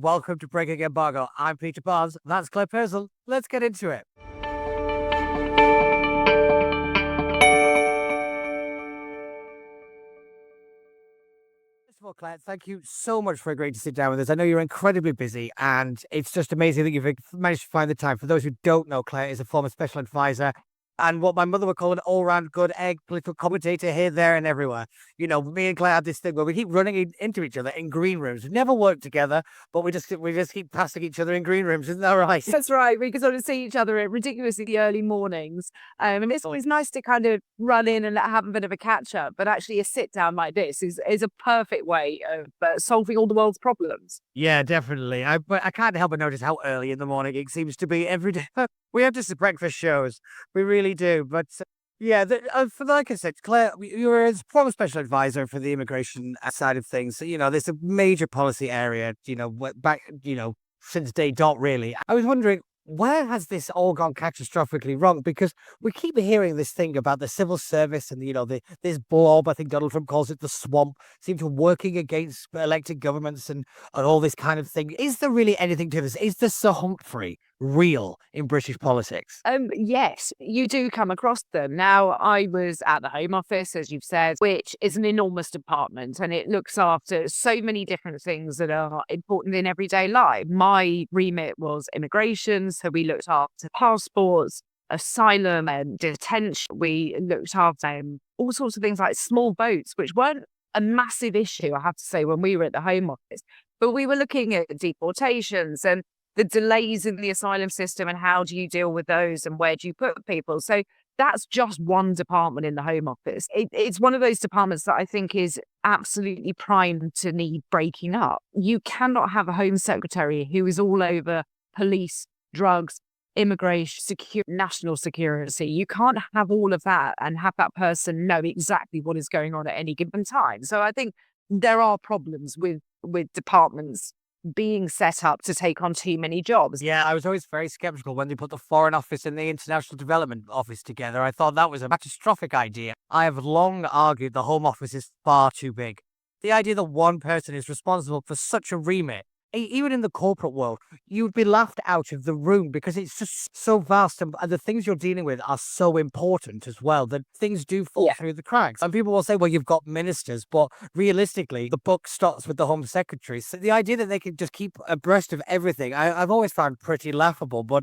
welcome to Breaking Embargo. I'm Peter Barnes, that's Claire Pearsall. Let's get into it. First of all, Claire, thank you so much for agreeing to sit down with us. I know you're incredibly busy, and it's just amazing that you've managed to find the time. For those who don't know, Claire is a former special advisor and what my mother would call an all-round good egg political commentator here, there, and everywhere. You know, me and Claire have this thing where we keep running into each other in green rooms. We never work together, but we just keep passing each other in green rooms. Isn't that right? That's right. We can sort of see each other at ridiculously early mornings. And it's always nice to kind of run in and have a bit of a catch up. But actually, a sit down like this is a perfect way of solving all the world's problems. Yeah, definitely. But I can't help but notice how early in the morning it seems to be every day. We have just the breakfast shows. We really do. But yeah, like I said, Claire, you were a former special advisor for the immigration side of things. So, you know, there's a major policy area, back, since day dot, really. I was wondering, where has this all gone catastrophically wrong? Because we keep hearing this thing about the civil service and, this blob, I think Donald Trump calls it the swamp, seem to working against elected governments and all this kind of thing. Is there really anything to this? Is the Sir Humphrey real in British politics? Yes, you do come across them. Now, I was at the Home Office, as you've said, which is an enormous department and it looks after so many different things that are important in everyday life. My remit was immigration, so we looked after passports, asylum and detention. We looked after all sorts of things like small boats, which weren't a massive issue, I have to say, when we were at the Home Office. But we were looking at deportations and the delays in the asylum system and how do you deal with those and where do you put people? So that's just one department in the Home Office. It's one of those departments that I think is absolutely primed to need breaking up. You cannot have a Home Secretary who is all over police, drugs, immigration, national security. You can't have all of that and have that person know exactly what is going on at any given time. So I think there are problems with departments being set up to take on too many jobs. Yeah, I was always very skeptical when they put the Foreign Office and the International Development Office together. I thought that was a catastrophic idea. I have long argued the Home Office is far too big. The idea that one person is responsible for such a remit, even in the corporate world, you would be laughed out of the room because it's just so vast and the things you're dealing with are so important as well that things do fall through the cracks. And people will say, well, you've got ministers, but realistically, the buck stops with the Home Secretary. So the idea that they can just keep abreast of everything, I've always found pretty laughable. But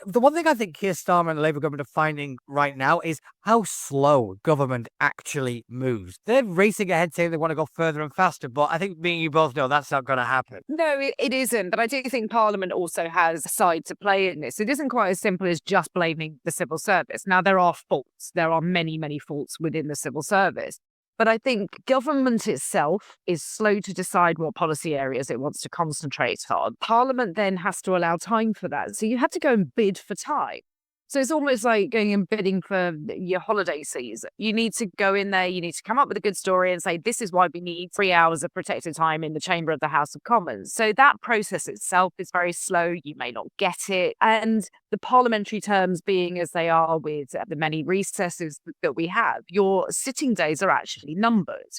the one thing I think Keir Starmer and the Labour government are finding right now is how slow government actually moves. They're racing ahead saying they want to go further and faster, but I think me and you both know that's not going to happen. No, it isn't. But I do think Parliament also has a side to play in this. It isn't quite as simple as just blaming the civil service. Now, there are faults. There are many, many faults within the civil service. But I think government itself is slow to decide what policy areas it wants to concentrate on. Parliament then has to allow time for that. So you have to go and bid for time. So it's almost like going and bidding for your holiday season. You need to go in there, you need to come up with a good story and say, this is why we need 3 hours of protected time in the chamber of the House of Commons. So that process itself is very slow. You may not get it. And the parliamentary terms being as they are with the many recesses that we have, your sitting days are actually numbered.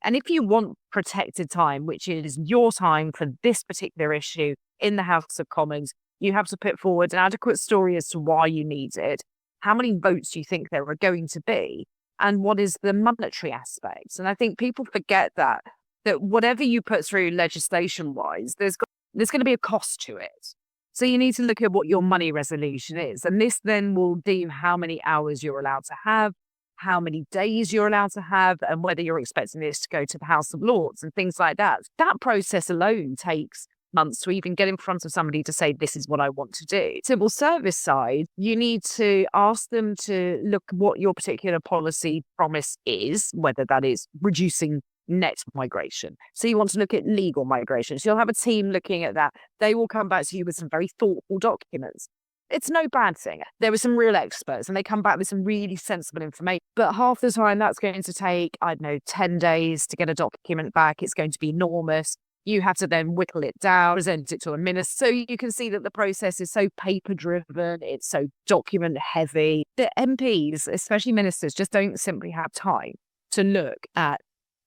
And if you want protected time, which is your time for this particular issue in the House of Commons, you have to put forward an adequate story as to why you need it, how many votes you think there are going to be, and what is the monetary aspects. And I think people forget that whatever you put through legislation-wise, there's going to be a cost to it. So you need to look at what your money resolution is. And this then will deem how many hours you're allowed to have, how many days you're allowed to have, and whether you're expecting this to go to the House of Lords and things like that. That process alone takes months to even get in front of somebody to say, this is what I want to do. Civil service side, you need to ask them to look what your particular policy promise is, whether that is reducing net migration. So you want to look at legal migration. So you'll have a team looking at that. They will come back to you with some very thoughtful documents. It's no bad thing. There were some real experts and they come back with some really sensible information. But half the time that's going to take, 10 days to get a document back. It's going to be enormous. You have to then whittle it down, present it to a minister. So you can see that the process is so paper-driven, it's so document-heavy. The MPs, especially ministers, just don't simply have time to look at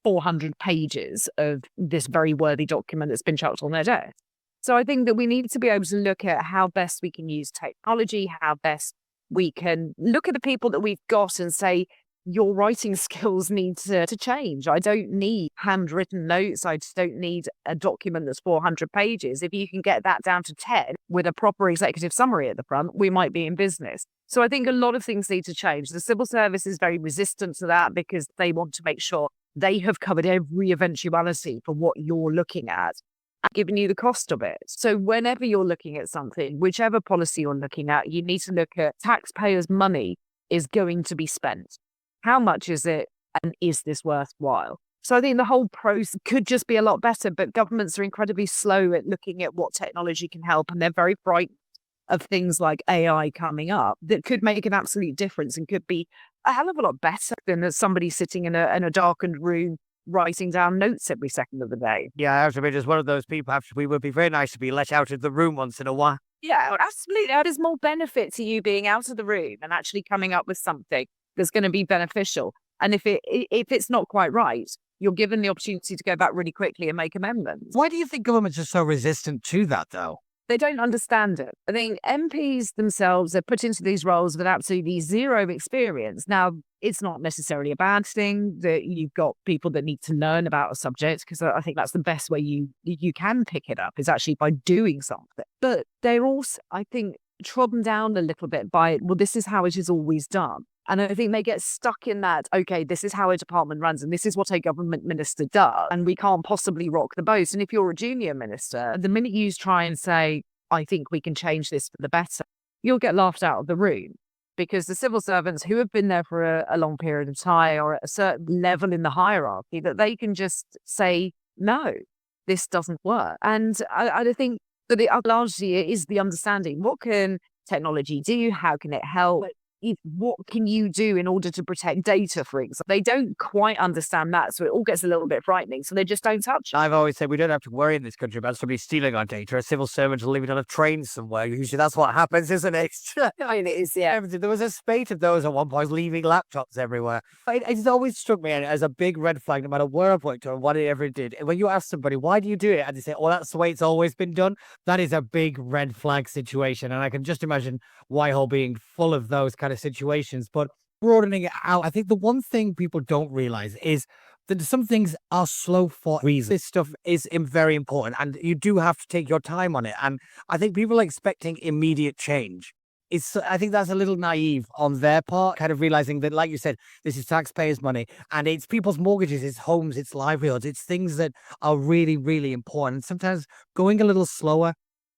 400 pages of this very worthy document that's been chucked on their desk. So I think that we need to be able to look at how best we can use technology, how best we can look at the people that we've got and say, your writing skills need to change. I don't need handwritten notes. I just don't need a document that's 400 pages. If you can get that down to 10 with a proper executive summary at the front, we might be in business. So I think a lot of things need to change. The civil service is very resistant to that because they want to make sure they have covered every eventuality for what you're looking at and given you the cost of it. So whenever you're looking at something, whichever policy you're looking at, you need to look at taxpayers' money is going to be spent. How much is it? And is this worthwhile? So I think the whole process could just be a lot better, but governments are incredibly slow at looking at what technology can help. And they're very frightened of things like AI coming up that could make an absolute difference and could be a hell of a lot better than somebody sitting in a darkened room writing down notes every second of the day. Yeah, I have to admit, as one of those people, we would be very nice to be let out of the room once in a while. Yeah, absolutely. There's more benefit to you being out of the room and actually coming up with something that's going to be beneficial. And if it's not quite right, you're given the opportunity to go back really quickly and make amendments. Why do you think governments are so resistant to that, though? They don't understand it. I think MPs themselves are put into these roles with absolutely zero experience. Now, it's not necessarily a bad thing that you've got people that need to learn about a subject, because I think that's the best way you can pick it up is actually by doing something. But they're also, I think, trodden down a little bit by, well, this is how it is always done. And I think they get stuck in that, okay, this is how a department runs and this is what a government minister does. And we can't possibly rock the boat. And if you're a junior minister, the minute you try and say, I think we can change this for the better, you'll get laughed out of the room because the civil servants who have been there for a long period of time or at a certain level in the hierarchy, that they can just say, no, this doesn't work. And I think that largely it is the understanding. What can technology do? How can it help? What can you do in order to protect data, for example? They don't quite understand that, so it all gets a little bit frightening, so they just don't touch it. I've always said we don't have to worry in this country about somebody stealing our data. A civil servant will leave it on a train somewhere. Usually that's what happens, isn't it? I mean, it is, yeah. There was a spate of those at one point leaving laptops everywhere. It's always struck me as a big red flag, no matter where I've worked or what it ever did. When you ask somebody, why do you do it? And they say, oh, that's the way it's always been done. That is a big red flag situation. And I can just imagine Whitehall being full of those kind of situations. But broadening it out, I think the one thing people don't realize is that some things are slow for a reason. This stuff is very important and you do have to take your time on it. And I think people are expecting immediate change. I think that's a little naive on their part, kind of realizing that, like you said, this is taxpayers' money and it's people's mortgages, it's homes, it's livelihoods, it's things that are really, really important. And sometimes going a little slower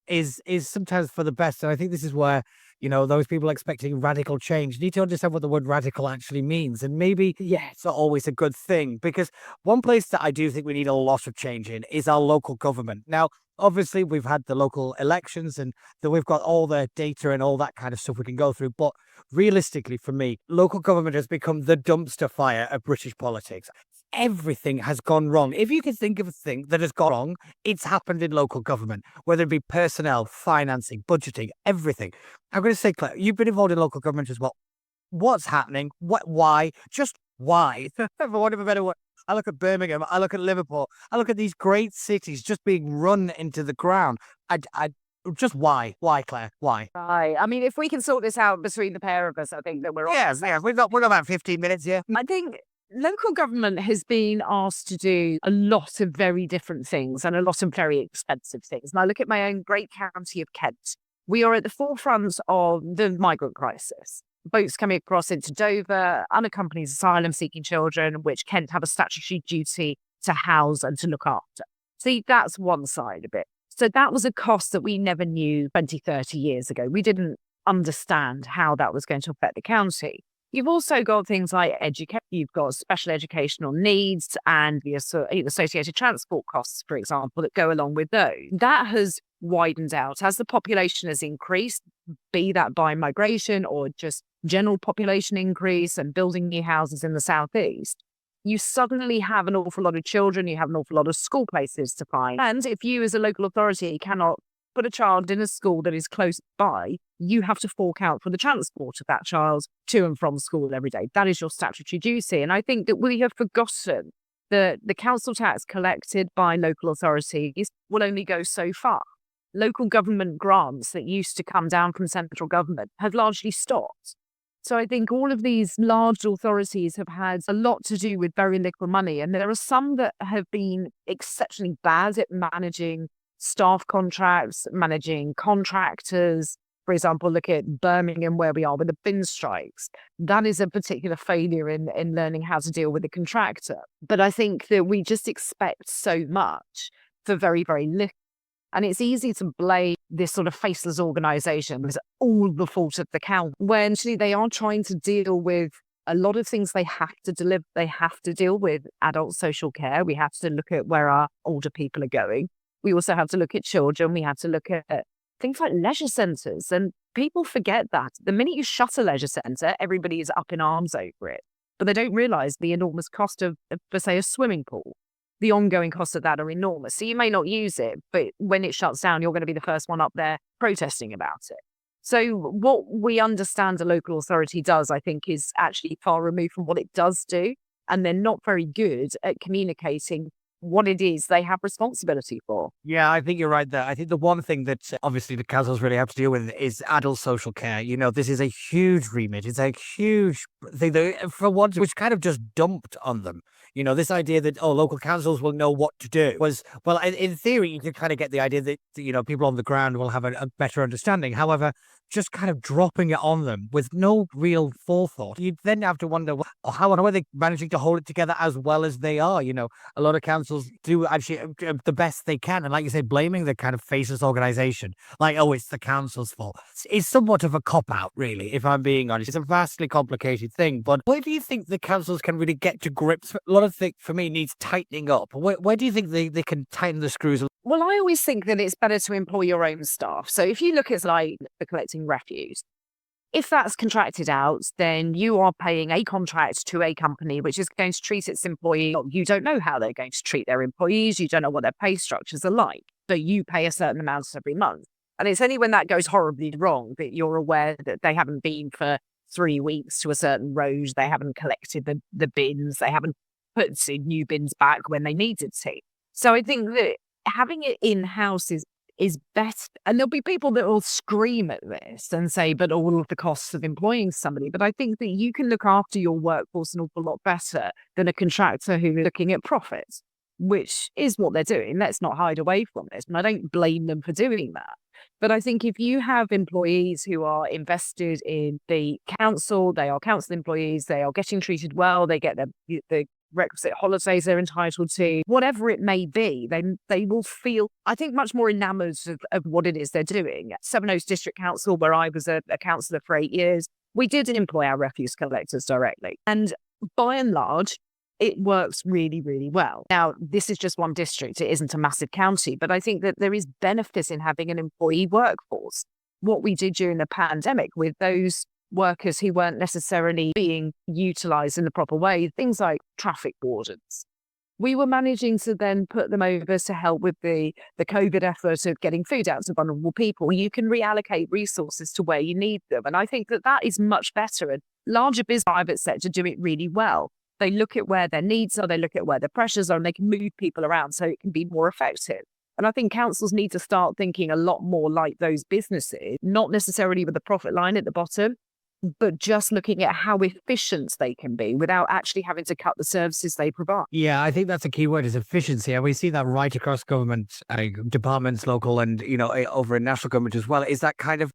is sometimes for the best. And I think this is where, those people expecting radical change need to understand what the word radical actually means. And maybe, it's not always a good thing, because one place that I do think we need a lot of change in is our local government. Now, obviously, we've had the local elections and we've got all the data and all that kind of stuff we can go through. But realistically, for me, local government has become the dumpster fire of British politics. Everything has gone wrong. If you can think of a thing that has gone wrong, it's happened in local government, whether it be personnel, financing, budgeting, everything. I'm going to say, Claire, you've been involved in local government as well. What's happening? Why? Just why? For want of a better word. I look at Birmingham, I look at Liverpool, I look at these great cities just being run into the ground. Just why? Why, Claire? Why? Right. I mean, if we can sort this out between the pair of us, I think that we're all... Yes, we've got about 15 minutes here. I think local government has been asked to do a lot of very different things and a lot of very expensive things. And I look at my own great county of Kent. We are at the forefront of the migrant crisis. Boats coming across into Dover, unaccompanied asylum-seeking children, which Kent have a statutory duty to house and to look after. See, that's one side of it. So that was a cost that we never knew 20, 30 years ago. We didn't understand how that was going to affect the county. You've also got things like education. You've got special educational needs and the associated transport costs, for example, that go along with those. That has widened out as the population has increased, be that by migration or just general population increase and building new houses in the southeast. You suddenly have an awful lot of children, you have an awful lot of school places to find. And if you as a local authority cannot put a child in a school that is close by, you have to fork out for the transport of that child to and from school every day. That is your statutory duty. And I think that we have forgotten that the council tax collected by local authorities will only go so far. local government grants that used to come down from central government have largely stopped. So I think all of these large authorities have had a lot to do with very little money. And there are some that have been exceptionally bad at managing staff contracts, managing contractors. For example, look at Birmingham, where we are with the bin strikes. That is a particular failure in learning how to deal with a contractor. But I think that we just expect so much for very, very little. And it's easy to blame this sort of faceless organisation as all the fault of the council, when actually they are trying to deal with a lot of things they have to deliver. They have to deal with adult social care. We have to look at where our older people are going. We also have to look at children. We have to look at things like leisure centres. And people forget that. The minute you shut a leisure centre, everybody is up in arms over it. But they don't realise the enormous cost of, say, a swimming pool. The ongoing costs of that are enormous. So you may not use it, but when it shuts down, you're going to be the first one up there protesting about it. So what we understand a local authority does, I think, is actually far removed from what it does do. And they're not very good at communicating what it is they have responsibility for. Yeah, I think you're right there. I think the one thing that obviously the councils really have to deal with is adult social care. You know, this is a huge remit. It's a huge thing that, for once, which kind of just dumped on them. You know, this idea that, oh, local councils will know what to do was, well, in theory, you can kind of get the idea that, you know, people on the ground will have a better understanding. However, just kind of dropping it on them with no real forethought, you then have to wonder, how are they managing to hold it together as well as they are? You know, a lot of councils do actually the best they can. And like you say, blaming the kind of faceless organisation, like, oh, it's the council's fault, is somewhat of a cop-out, really, if I'm being honest. It's a vastly complicated thing. But where do you think the councils can really get to grips? A lot of things, for me, needs tightening up. Where do you think they can tighten the screws? Well, I always think that it's better to employ your own staff. So if you look at like for collecting refuse, if that's contracted out, then you are paying a contract to a company which is going to treat its employee. You don't know how they're going to treat their employees. You don't know what their pay structures are like, but you pay a certain amount every month. And it's only when that goes horribly wrong that you're aware that they haven't been for 3 weeks to a certain road. They haven't collected the bins. They haven't put new bins back when they needed to. So I think that having it in-house is better. And there'll be people that will scream at this and say, but all of the costs of employing somebody. But I think that you can look after your workforce an awful lot better than a contractor who is looking at profits, which is what they're doing. Let's not hide away from this. And I don't blame them for doing that. But I think if you have employees who are invested in the council, they are council employees, they are getting treated well, they get the requisite holidays they're entitled to, whatever it may be, they will feel, I think, much more enamoured of what it is they're doing. At Sevenoaks District Council, where I was a councillor for 8 years, we did employ our refuse collectors directly. And by and large, it works really, really well. Now, this is just one district. It isn't a massive county, but I think that there is benefit in having an employee workforce. What we did during the pandemic with those workers who weren't necessarily being utilised in the proper way, things like traffic wardens, we were managing to then put them over to help with the COVID effort of getting food out to vulnerable people. You can reallocate resources to where you need them. And I think that is much better. And larger business, private sector do it really well. They look at where their needs are, they look at where the pressures are, and they can move people around so it can be more effective. And I think councils need to start thinking a lot more like those businesses, not necessarily with the profit line at the bottom, but just looking at how efficient they can be without actually having to cut the services they provide. Yeah, I think that's a key word, is efficiency. And we see that right across government departments, local and, over in national government as well, is that kind of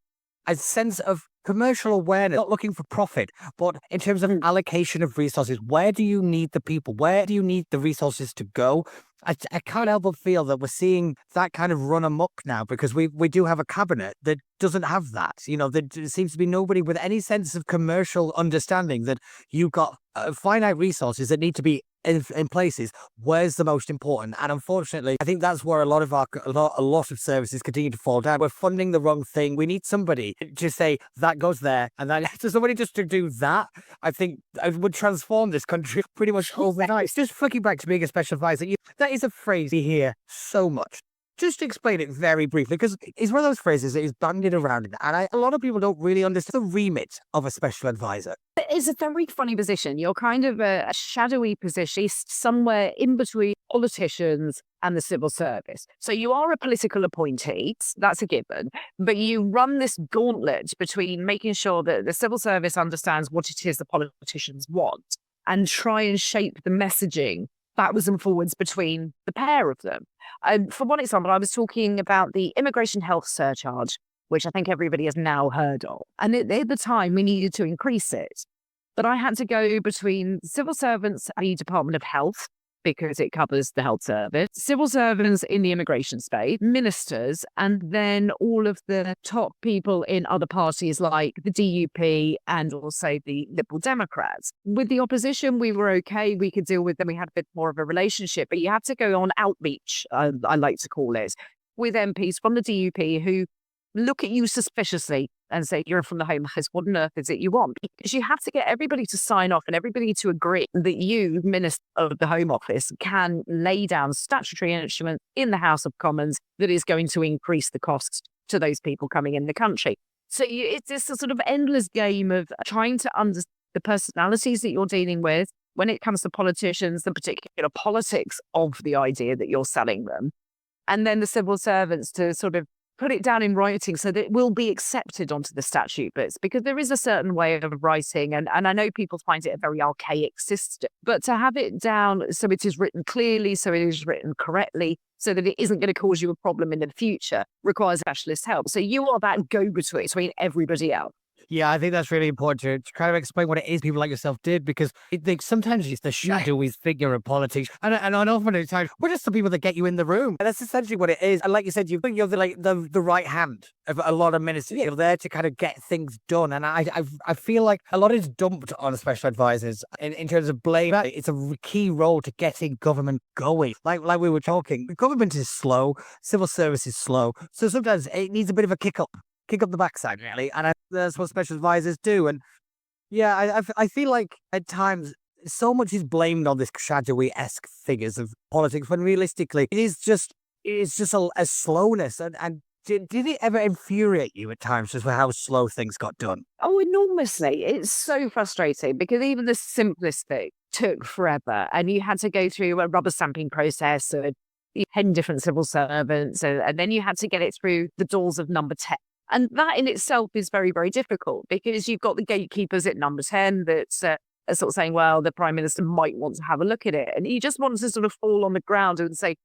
a sense of commercial awareness, not looking for profit, but in terms of allocation of resources. Where do you need the people? Where do you need the resources to go? I can't help but feel that we're seeing that kind of run amok now, because we do have a cabinet that doesn't have that. There seems to be nobody with any sense of commercial understanding that you've got finite resources that need to be in places. Where's the most important? And unfortunately, I think that's where a lot of services continue to fall down. We're funding the wrong thing. We need somebody to say that goes there, and then so somebody just to do that, I think would transform this country pretty much overnight. Just flicking back to being a special advisor, that is a phrase you hear so much. Just to explain it very briefly, because it's one of those phrases that is bandied around, and a lot of people don't really understand the remit of a special advisor. It's a very funny position. You're kind of a shadowy position, somewhere in between politicians and the civil service. So you are a political appointee, that's a given, but you run this gauntlet between making sure that the civil service understands what it is the politicians want and try and shape the messaging backwards and forwards between the pair of them. For one example, I was talking about the immigration health surcharge, which I think everybody has now heard of. And at the time, we needed to increase it. But I had to go between civil servants at the Department of Health, because it covers the health service, civil servants in the immigration space, ministers, and then all of the top people in other parties like the DUP and also the Liberal Democrats. With the opposition, we were okay. We could deal with them. We had a bit more of a relationship, but you had to go on outreach, I like to call it, with MPs from the DUP who look at you suspiciously and say, you're from the Home Office, what on earth is it you want? Because you have to get everybody to sign off and everybody to agree that you, Minister of the Home Office, can lay down statutory instruments in the House of Commons that is going to increase the costs to those people coming in the country. So it's this sort of endless game of trying to understand the personalities that you're dealing with when it comes to politicians, the particular politics of the idea that you're selling them, and then the civil servants to sort of put it down in writing so that it will be accepted onto the statute bits, because there is a certain way of writing, and I know people find it a very archaic system, but to have it down so it is written clearly, so it is written correctly, so that it isn't going to cause you a problem in the future, requires specialist help. So you are that go-between everybody else. Yeah, I think that's really important to kind of explain what it is people like yourself did, because sometimes it's the shadowy figure of politics. And often at times, we're just the people that get you in the room. And that's essentially what it is. And like you said, you're the right hand of a lot of ministers. You're there to kind of get things done. And I feel like a lot is dumped on special advisors in terms of blame. It's a key role to getting government going. Like we were talking, government is slow, civil service is slow. So sometimes it needs a bit of a kick up the backside, really. And that's what special advisors do. And yeah, I feel like at times so much is blamed on this shadowy-esque figures of politics, when realistically it's just a slowness. And did it ever infuriate you at times just for how slow things got done? Oh, enormously. It's so frustrating because even the simplest thing took forever, and you had to go through a rubber stamping process of 10 different civil servants, and then you had to get it through the doors of number 10. And that in itself is very, very difficult, because you've got the gatekeepers at number 10 that's are sort of saying, well, the Prime Minister might want to have a look at it. And you just want to sort of fall on the ground and say,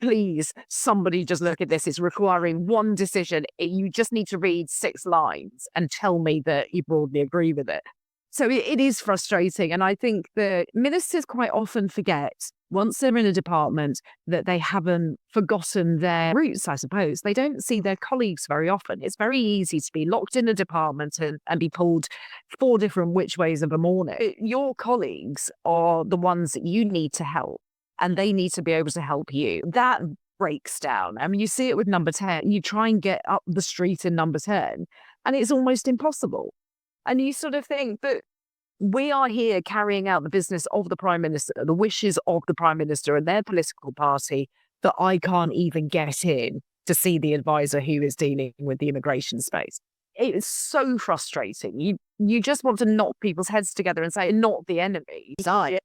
please, somebody just look at this. It's requiring one decision. You just need to read 6 lines and tell me that you broadly agree with it. So it is frustrating. And I think that ministers quite often forget, once they're in a department, that they haven't forgotten their roots, I suppose. They don't see their colleagues very often. It's very easy to be locked in a department and be pulled 4 different which ways of a morning. Your colleagues are the ones that you need to help, and they need to be able to help you. That breaks down. I mean, you see it with number 10. You try and get up the street in number 10, and it's almost impossible. And you sort of think, but we are here carrying out the business of the Prime Minister, the wishes of the Prime Minister and their political party, that I can't even get in to see the advisor who is dealing with the immigration space. It is so frustrating. You just want to knock people's heads together and say, not the enemy.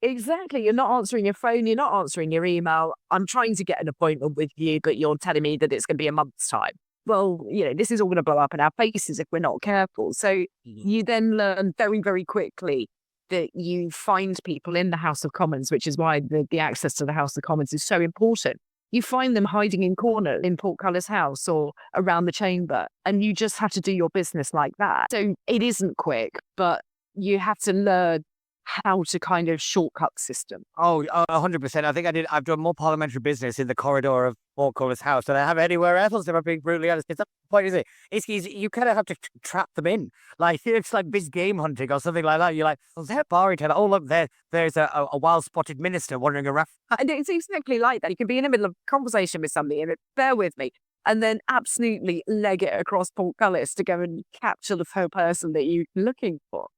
Exactly. You're not answering your phone. You're not answering your email. I'm trying to get an appointment with you, but you're telling me that it's going to be a month's time. Well, this is all going to blow up in our faces if we're not careful. So you then learn very, very quickly that you find people in the House of Commons, which is why the access to the House of Commons is so important. You find them hiding in corners in Portcullis House or around the chamber, and you just have to do your business like that. So it isn't quick, but you have to learn how to kind of shortcut the system. Oh, 100%. I think I've done more parliamentary business in the corridor of Portcullis House than I have anywhere else, if I'm being brutally honest. It's not the point, is it? It's you kind of have to trap them in. Like, it's like big game hunting or something like that. You're like, oh, they're barring tell. Oh, look, there's a wild-spotted minister wandering around. And it's exactly like that. You can be in the middle of a conversation with somebody and bear with me, and then absolutely leg it across Portcullis to go and capture the person that you're looking for.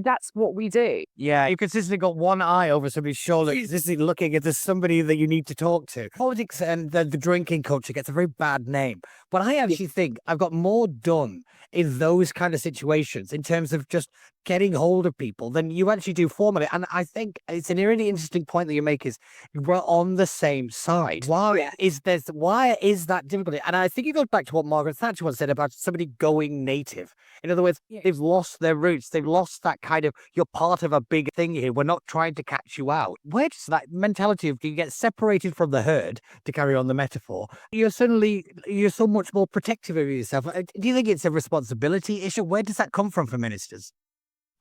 That's what we do. Yeah, you consistently got one eye over somebody's shoulder, consistently looking if there's somebody that you need to talk to. Politics and the drinking culture gets a very bad name. But I actually think I've got more done in those kind of situations in terms of just getting hold of people than you actually do formally. And I think it's an really interesting point that you make is we're on the same side. Why is that difficult? And I think it goes back to what Margaret Thatcher once said about somebody going native. In other words, they've lost their roots. They've lost that kind of, you're part of a big thing here. We're not trying to catch you out. Where does that mentality of you get separated from the herd, to carry on the metaphor, you're so much more protective of yourself. Do you think it's a responsibility issue? Where does that come from for ministers?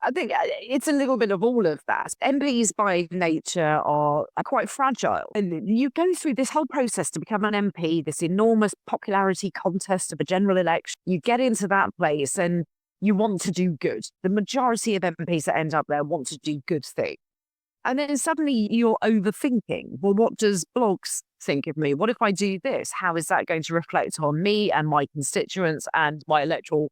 I think it's a little bit of all of that. MPs by nature are quite fragile. And you go through this whole process to become an MP, this enormous popularity contest of a general election. You get into that place and you want to do good. The majority of MPs that end up there want to do good things. And then suddenly you're overthinking. Well, what does blogs think of me? What if I do this? How is that going to reflect on me and my constituents and my electoral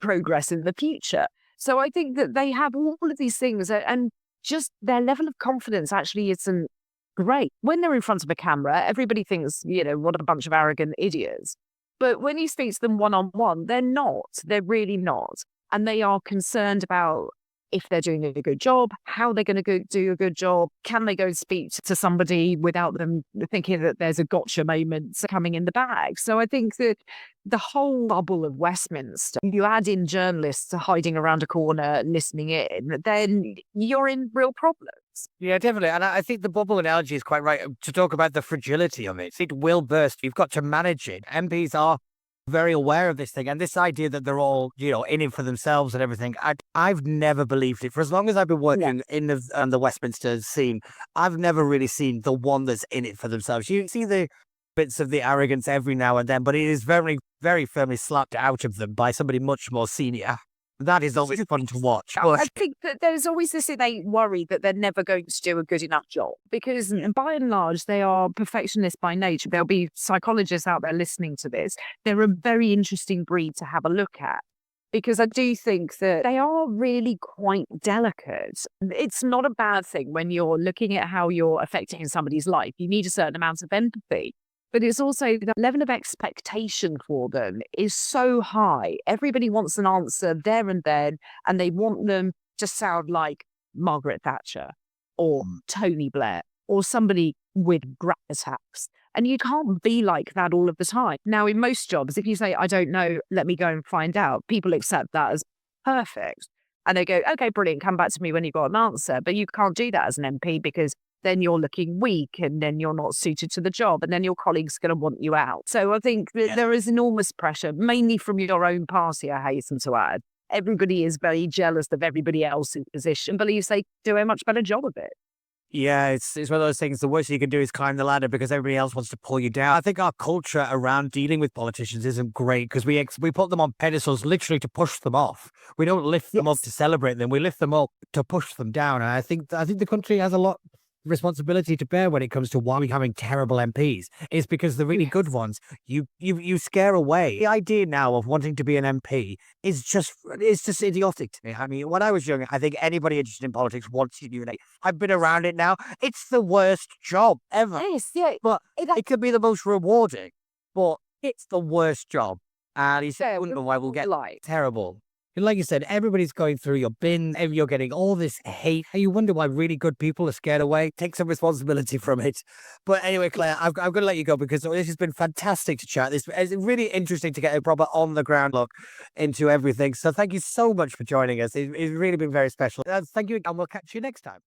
progress in the future? So I think that they have all of these things and just their level of confidence actually isn't great. When they're in front of a camera, everybody thinks, what a bunch of arrogant idiots. But when you speak to them one-on-one, they're not. They're really not. And they are concerned about if they're doing a good job, how they're going to do a good job, can they go speak to somebody without them thinking that there's a gotcha moment coming in the bag. So I think that the whole bubble of Westminster, you add in journalists hiding around a corner listening in, then you're in real problems. Yeah, definitely. And I think the bubble analogy is quite right to talk about the fragility of it. It will burst. You've got to manage it. MPs are very aware of this thing, and this idea that they're all in it for themselves and everything. I've never believed it. For as long as I've been working in the Westminster scene, I've never really seen the one that's in it for themselves. You see the bits of the arrogance every now and then, but it is very, very firmly slapped out of them by somebody much more senior. That is always fun to watch. I think that there's always this innate worry that they're never going to do a good enough job because by and large, they are perfectionists by nature. There'll be psychologists out there listening to this. They're a very interesting breed to have a look at because I do think that they are really quite delicate. It's not a bad thing when you're looking at how you're affecting somebody's life. You need a certain amount of empathy. But it's also the level of expectation for them is so high. Everybody wants an answer there and then, and they want them to sound like Margaret Thatcher or Tony Blair or somebody with gravitas. And you can't be like that all of the time. Now, in most jobs, if you say, I don't know, let me go and find out, people accept that as perfect. And they go, okay, brilliant, come back to me when you've got an answer. But you can't do that as an MP because then you're looking weak and then you're not suited to the job and then your colleague's going to want you out. So I think that there is enormous pressure, mainly from your own party, I hasten to add. Everybody is very jealous of everybody else's position, believes they do a much better job of it. Yeah, it's one of those things. The worst you can do is climb the ladder because everybody else wants to pull you down. I think our culture around dealing with politicians isn't great because we put them on pedestals literally to push them off. We don't lift them up to celebrate them. We lift them up to push them down. And I think the country has a lot responsibility to bear when it comes to why we're having terrible MPs. Is because the really good ones you scare away. The idea now of wanting to be an MP is just idiotic to me. I mean, when I was young, I think anybody interested in politics wants to do it. I've been around it now. It's the worst job ever. Yes, yeah. But it could be the most rewarding, but it's the worst job. And you wonder why we'll get terrible. And like you said, everybody's going through your bin, and you're getting all this hate. And you wonder why really good people are scared away. Take some responsibility from it. But anyway, Claire, I'm going to let you go because this has been fantastic to chat. It's really interesting to get a proper on-the-ground look into everything. So thank you so much for joining us. It's really been very special. Thank you, and we'll catch you next time.